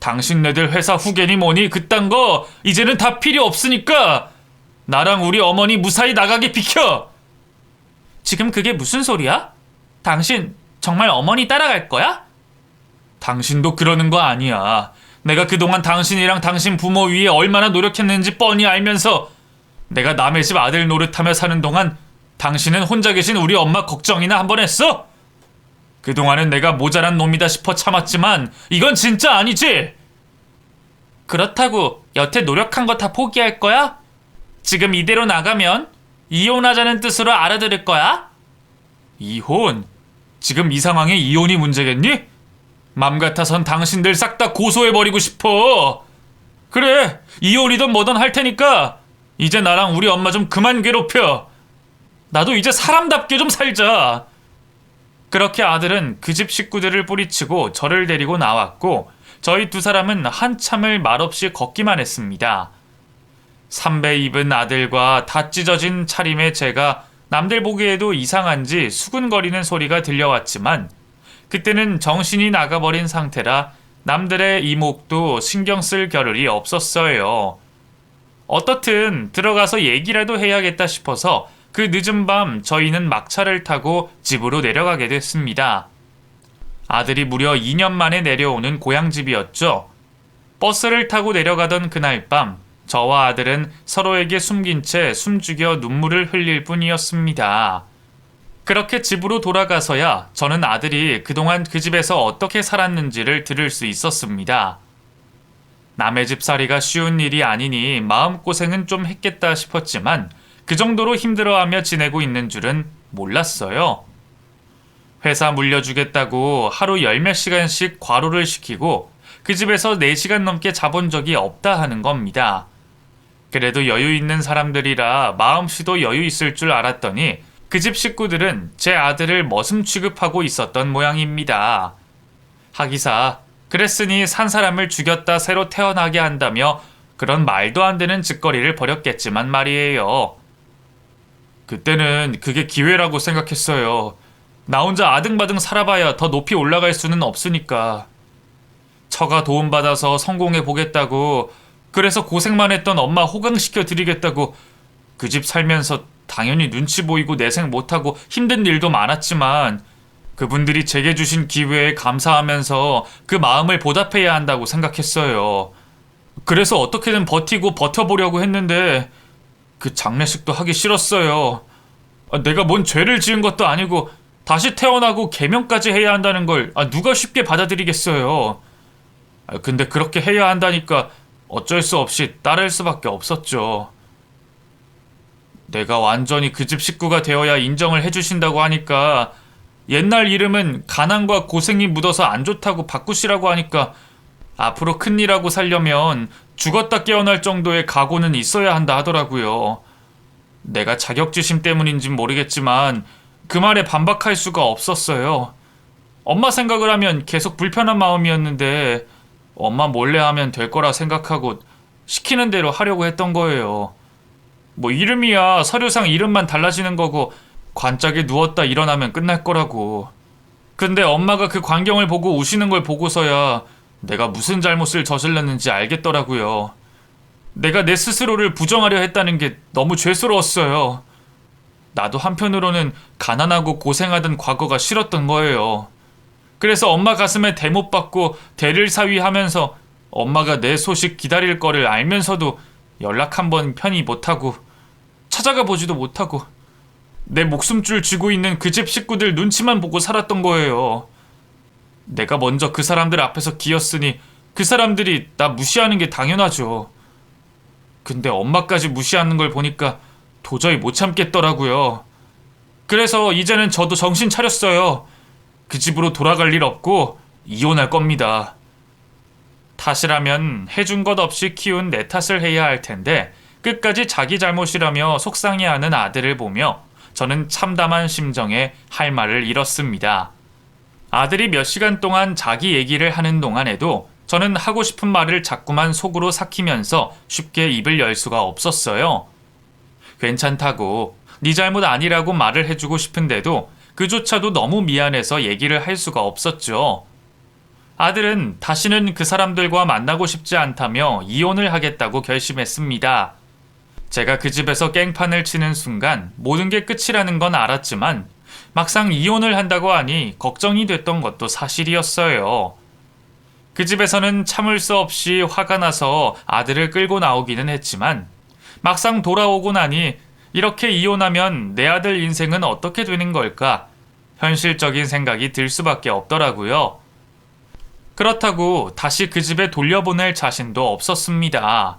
당신네들 회사 후계니 뭐니 그딴 거 이제는 다 필요 없으니까 나랑 우리 어머니 무사히 나가게 비켜! 지금 그게 무슨 소리야? 당신 정말 어머니 따라갈 거야? 당신도 그러는 거 아니야. 내가 그동안 당신이랑 당신 부모 위해 얼마나 노력했는지 뻔히 알면서 내가 남의 집 아들 노릇하며 사는 동안 당신은 혼자 계신 우리 엄마 걱정이나 한번 했어? 그동안은 내가 모자란 놈이다 싶어 참았지만 이건 진짜 아니지? 그렇다고 여태 노력한 거 다 포기할 거야? 지금 이대로 나가면 이혼하자는 뜻으로 알아들을 거야? 이혼? 지금 이 상황에 이혼이 문제겠니? 맘 같아선 당신들 싹 다 고소해버리고 싶어. 그래, 이혼이든 뭐든 할 테니까 이제 나랑 우리 엄마 좀 그만 괴롭혀. 나도 이제 사람답게 좀 살자. 그렇게 아들은 그 집 식구들을 뿌리치고 저를 데리고 나왔고 저희 두 사람은 한참을 말없이 걷기만 했습니다. 삼배 입은 아들과 다 찢어진 차림의 제가 남들 보기에도 이상한지 수근거리는 소리가 들려왔지만 그때는 정신이 나가버린 상태라 남들의 이목도 신경 쓸 겨를이 없었어요. 어떻든 들어가서 얘기라도 해야겠다 싶어서 그 늦은 밤 저희는 막차를 타고 집으로 내려가게 됐습니다. 아들이 무려 2년 만에 내려오는 고향집이었죠. 버스를 타고 내려가던 그날 밤 저와 아들은 서로에게 숨긴 채 숨죽여 눈물을 흘릴 뿐이었습니다. 그렇게 집으로 돌아가서야 저는 아들이 그동안 그 집에서 어떻게 살았는지를 들을 수 있었습니다. 남의 집 살이가 쉬운 일이 아니니 마음고생은 좀 했겠다 싶었지만 그 정도로 힘들어하며 지내고 있는 줄은 몰랐어요. 회사 물려주겠다고 하루 열 몇 시간씩 과로를 시키고 그 집에서 4시간 넘게 자본 적이 없다 하는 겁니다. 그래도 여유 있는 사람들이라 마음씨도 여유 있을 줄 알았더니 그 집 식구들은 제 아들을 머슴 취급하고 있었던 모양입니다. 하기사, 그랬으니 산 사람을 죽였다 새로 태어나게 한다며 그런 말도 안 되는 짓거리를 벌였겠지만 말이에요. 그때는 그게 기회라고 생각했어요. 나 혼자 아등바등 살아봐야 더 높이 올라갈 수는 없으니까. 처가 도움받아서 성공해 보겠다고, 그래서 고생만 했던 엄마 호강시켜 드리겠다고, 그 집 살면서 당연히 눈치 보이고 내색 못하고 힘든 일도 많았지만 그분들이 제게 주신 기회에 감사하면서 그 마음을 보답해야 한다고 생각했어요. 그래서 어떻게든 버티고 버텨보려고 했는데 그 장례식도 하기 싫었어요. 내가 뭔 죄를 지은 것도 아니고 다시 태어나고 계명까지 해야 한다는 걸 누가 쉽게 받아들이겠어요. 근데 그렇게 해야 한다니까 어쩔 수 없이 따를 수밖에 없었죠. 내가 완전히 그 집 식구가 되어야 인정을 해주신다고 하니까, 옛날 이름은 가난과 고생이 묻어서 안 좋다고 바꾸시라고 하니까 앞으로 큰일하고 살려면 죽었다 깨어날 정도의 각오는 있어야 한다 하더라고요. 내가 자격지심 때문인진 모르겠지만 그 말에 반박할 수가 없었어요. 엄마 생각을 하면 계속 불편한 마음이었는데 엄마 몰래 하면 될 거라 생각하고 시키는 대로 하려고 했던 거예요. 뭐 이름이야 서류상 이름만 달라지는 거고 관짝에 누웠다 일어나면 끝날 거라고. 근데 엄마가 그 광경을 보고 우시는 걸 보고서야 내가 무슨 잘못을 저질렀는지 알겠더라고요. 내가 내 스스로를 부정하려 했다는 게 너무 죄스러웠어요. 나도 한편으로는 가난하고 고생하던 과거가 싫었던 거예요. 그래서 엄마 가슴에 대못 박고 대를 사위하면서 엄마가 내 소식 기다릴 거를 알면서도 연락 한번 편히 못하고 찾아가 보지도 못하고 내 목숨줄 쥐고 있는 그 집 식구들 눈치만 보고 살았던 거예요. 내가 먼저 그 사람들 앞에서 기었으니 그 사람들이 나 무시하는 게 당연하죠. 근데 엄마까지 무시하는 걸 보니까 도저히 못 참겠더라고요. 그래서 이제는 저도 정신 차렸어요. 그 집으로 돌아갈 일 없고 이혼할 겁니다. 탓이라면 해준 것 없이 키운 내 탓을 해야 할 텐데 끝까지 자기 잘못이라며 속상해하는 아들을 보며 저는 참담한 심정에 할 말을 잃었습니다. 아들이 몇 시간 동안 자기 얘기를 하는 동안에도 저는 하고 싶은 말을 자꾸만 속으로 삭히면서 쉽게 입을 열 수가 없었어요. 괜찮다고, 네 잘못 아니라고 말을 해주고 싶은데도 그조차도 너무 미안해서 얘기를 할 수가 없었죠. 아들은 다시는 그 사람들과 만나고 싶지 않다며 이혼을 하겠다고 결심했습니다. 제가 그 집에서 깽판을 치는 순간 모든 게 끝이라는 건 알았지만 막상 이혼을 한다고 하니 걱정이 됐던 것도 사실이었어요. 그 집에서는 참을 수 없이 화가 나서 아들을 끌고 나오기는 했지만 막상 돌아오고 나니 이렇게 이혼하면 내 아들 인생은 어떻게 되는 걸까? 현실적인 생각이 들 수밖에 없더라고요. 그렇다고 다시 그 집에 돌려보낼 자신도 없었습니다.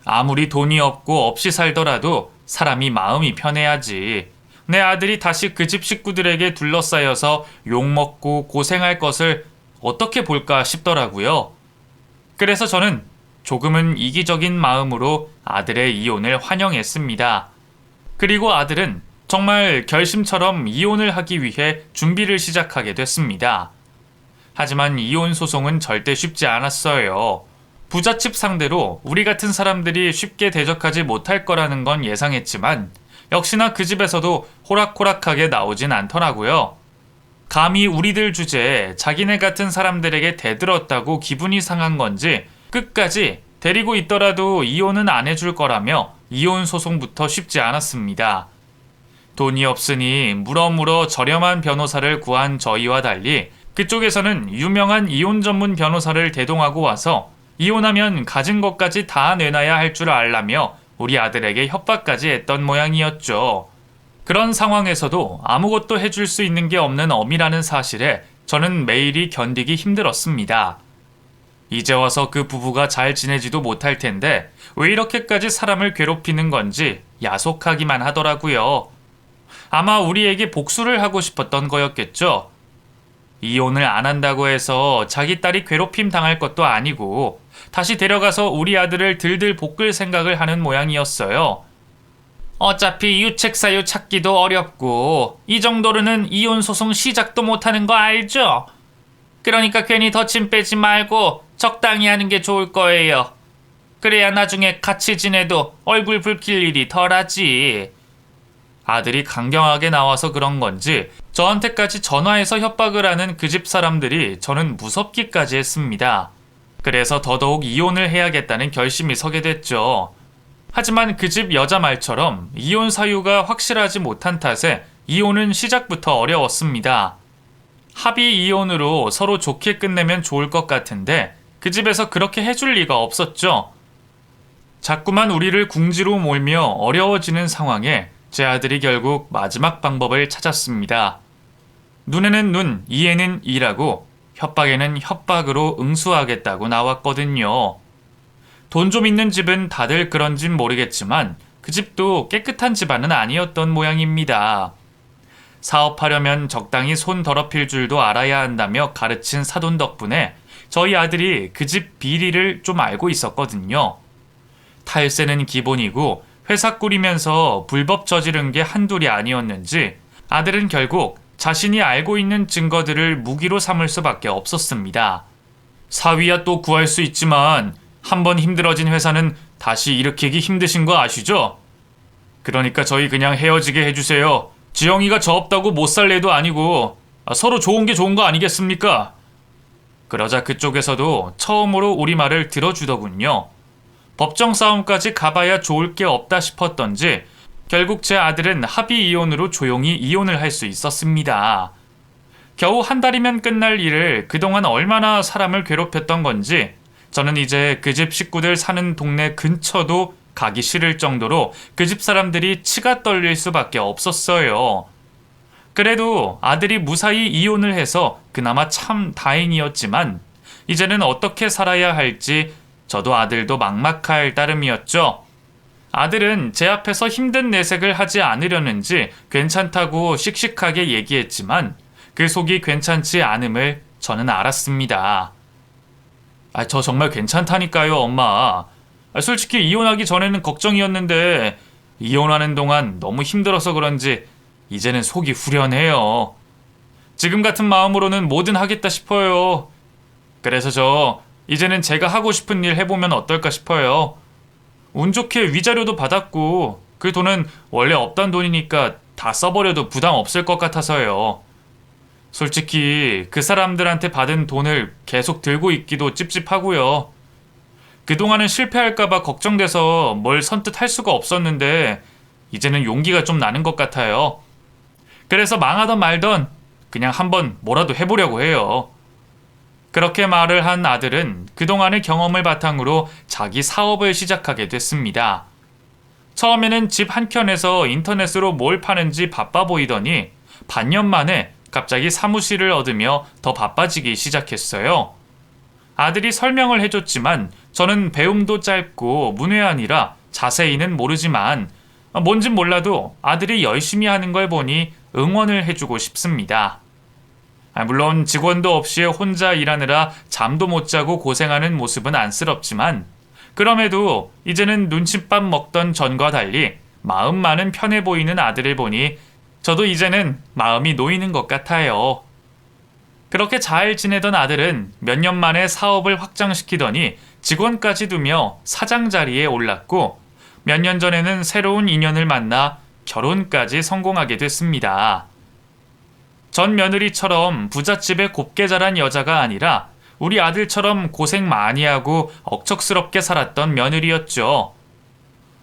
아무리 돈이 없고 없이 살더라도 사람이 마음이 편해야지. 내 아들이 다시 그 집 식구들에게 둘러싸여서 욕먹고 고생할 것을 어떻게 볼까 싶더라고요. 그래서 저는 조금은 이기적인 마음으로 아들의 이혼을 환영했습니다. 그리고 아들은 정말 결심처럼 이혼을 하기 위해 준비를 시작하게 됐습니다. 하지만 이혼 소송은 절대 쉽지 않았어요. 부잣집 상대로 우리 같은 사람들이 쉽게 대적하지 못할 거라는 건 예상했지만 역시나 그 집에서도 호락호락하게 나오진 않더라고요. 감히 우리들 주제에 자기네 같은 사람들에게 대들었다고 기분이 상한 건지 끝까지 데리고 있더라도 이혼은 안 해줄 거라며 이혼 소송부터 쉽지 않았습니다. 돈이 없으니 물어물어 저렴한 변호사를 구한 저희와 달리 그쪽에서는 유명한 이혼 전문 변호사를 대동하고 와서 이혼하면 가진 것까지 다 내놔야 할 줄 알라며 우리 아들에게 협박까지 했던 모양이었죠. 그런 상황에서도 아무것도 해줄 수 있는 게 없는 엄이라는 사실에 저는 매일이 견디기 힘들었습니다. 이제 와서 그 부부가 잘 지내지도 못할 텐데 왜 이렇게까지 사람을 괴롭히는 건지 야속하기만 하더라고요. 아마 우리에게 복수를 하고 싶었던 거였겠죠. 이혼을 안 한다고 해서 자기 딸이 괴롭힘 당할 것도 아니고 다시 데려가서 우리 아들을 들들 볶을 생각을 하는 모양이었어요. 어차피 유책 사유 찾기도 어렵고 이 정도로는 이혼 소송 시작도 못하는 거 알죠? 그러니까 괜히 더 침 빼지 말고 적당히 하는 게 좋을 거예요. 그래야 나중에 같이 지내도 얼굴 붉힐 일이 덜하지. 아들이 강경하게 나와서 그런 건지 저한테까지 전화해서 협박을 하는 그 집 사람들이 저는 무섭기까지 했습니다. 그래서 더더욱 이혼을 해야겠다는 결심이 서게 됐죠. 하지만 그 집 여자 말처럼 이혼 사유가 확실하지 못한 탓에 이혼은 시작부터 어려웠습니다. 합의 이혼으로 서로 좋게 끝내면 좋을 것 같은데 그 집에서 그렇게 해줄 리가 없었죠. 자꾸만 우리를 궁지로 몰며 어려워지는 상황에 제 아들이 결국 마지막 방법을 찾았습니다. 눈에는 눈, 이에는 이라고 협박에는 협박으로 응수하겠다고 나왔거든요. 돈 좀 있는 집은 다들 그런진 모르겠지만 그 집도 깨끗한 집안은 아니었던 모양입니다. 사업하려면 적당히 손 더럽힐 줄도 알아야 한다며 가르친 사돈 덕분에 저희 아들이 그 집 비리를 좀 알고 있었거든요. 탈세는 기본이고 회사 꾸리면서 불법 저지른 게 한둘이 아니었는지 아들은 결국 자신이 알고 있는 증거들을 무기로 삼을 수밖에 없었습니다. 사위야 또 구할 수 있지만 한번 힘들어진 회사는 다시 일으키기 힘드신 거 아시죠? 그러니까 저희 그냥 헤어지게 해주세요. 지영이가 저 없다고 못 살 애도 아니고 서로 좋은 게 좋은 거 아니겠습니까? 그러자 그쪽에서도 처음으로 우리 말을 들어주더군요. 법정 싸움까지 가봐야 좋을 게 없다 싶었던지 결국 제 아들은 합의 이혼으로 조용히 이혼을 할 수 있었습니다. 겨우 한 달이면 끝날 일을 그동안 얼마나 사람을 괴롭혔던 건지 저는 이제 그 집 식구들 사는 동네 근처도 가기 싫을 정도로 그 집 사람들이 치가 떨릴 수밖에 없었어요. 그래도 아들이 무사히 이혼을 해서 그나마 참 다행이었지만 이제는 어떻게 살아야 할지 저도 아들도 막막할 따름이었죠. 아들은 제 앞에서 힘든 내색을 하지 않으려는지 괜찮다고 씩씩하게 얘기했지만 그 속이 괜찮지 않음을 저는 알았습니다. 저 정말 괜찮다니까요, 엄마. 솔직히 이혼하기 전에는 걱정이었는데 이혼하는 동안 너무 힘들어서 그런지 이제는 속이 후련해요. 지금 같은 마음으로는 뭐든 하겠다 싶어요. 그래서 저 이제는 제가 하고 싶은 일 해보면 어떨까 싶어요. 운 좋게 위자료도 받았고 그 돈은 원래 없던 돈이니까 다 써버려도 부담 없을 것 같아서요. 솔직히 그 사람들한테 받은 돈을 계속 들고 있기도 찝찝하고요. 그동안은 실패할까봐 걱정돼서 뭘 선뜻 할 수가 없었는데 이제는 용기가 좀 나는 것 같아요. 그래서 망하던 말던 그냥 한번 뭐라도 해보려고 해요. 그렇게 말을 한 아들은 그동안의 경험을 바탕으로 자기 사업을 시작하게 됐습니다. 처음에는 집 한켠에서 인터넷으로 뭘 파는지 바빠 보이더니 반년 만에 갑자기 사무실을 얻으며 더 바빠지기 시작했어요. 아들이 설명을 해줬지만 저는 배움도 짧고 문외한이라 자세히는 모르지만 뭔진 몰라도 아들이 열심히 하는 걸 보니 응원을 해주고 싶습니다. 물론 직원도 없이 혼자 일하느라 잠도 못 자고 고생하는 모습은 안쓰럽지만 그럼에도 이제는 눈칫밥 먹던 전과 달리 마음만은 편해 보이는 아들을 보니 저도 이제는 마음이 놓이는 것 같아요. 그렇게 잘 지내던 아들은 몇 년 만에 사업을 확장시키더니 직원까지 두며 사장 자리에 올랐고 몇 년 전에는 새로운 인연을 만나 결혼까지 성공하게 됐습니다. 전 며느리처럼 부잣집에 곱게 자란 여자가 아니라 우리 아들처럼 고생 많이 하고 억척스럽게 살았던 며느리였죠.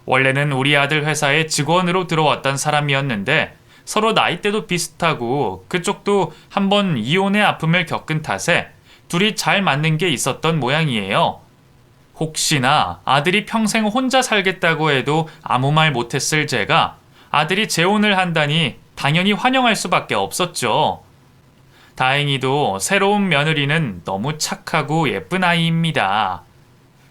원래는 우리 아들 회사에 직원으로 들어왔던 사람이었는데 서로 나이대도 비슷하고 그쪽도 한번 이혼의 아픔을 겪은 탓에 둘이 잘 맞는 게 있었던 모양이에요. 혹시나 아들이 평생 혼자 살겠다고 해도 아무 말 못했을 제가 아들이 재혼을 한다니 당연히 환영할 수밖에 없었죠. 다행히도 새로운 며느리는 너무 착하고 예쁜 아이입니다.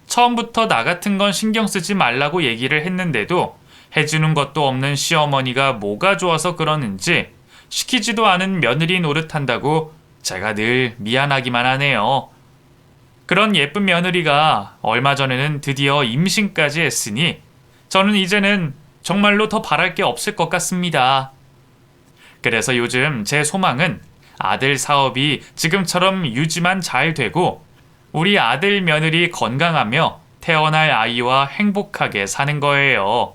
처음부터 나 같은 건 신경 쓰지 말라고 얘기를 했는데도 해주는 것도 없는 시어머니가 뭐가 좋아서 그러는지 시키지도 않은 며느리 노릇한다고 제가 늘 미안하기만 하네요. 그런 예쁜 며느리가 얼마 전에는 드디어 임신까지 했으니 저는 이제는 정말로 더 바랄 게 없을 것 같습니다. 그래서 요즘 제 소망은 아들 사업이 지금처럼 유지만 잘 되고 우리 아들 며느리 건강하며 태어날 아이와 행복하게 사는 거예요.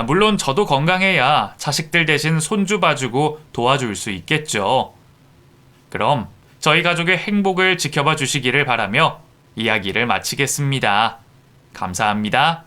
물론 저도 건강해야 자식들 대신 손주 봐주고 도와줄 수 있겠죠. 그럼 저희 가족의 행복을 지켜봐 주시기를 바라며 이야기를 마치겠습니다. 감사합니다.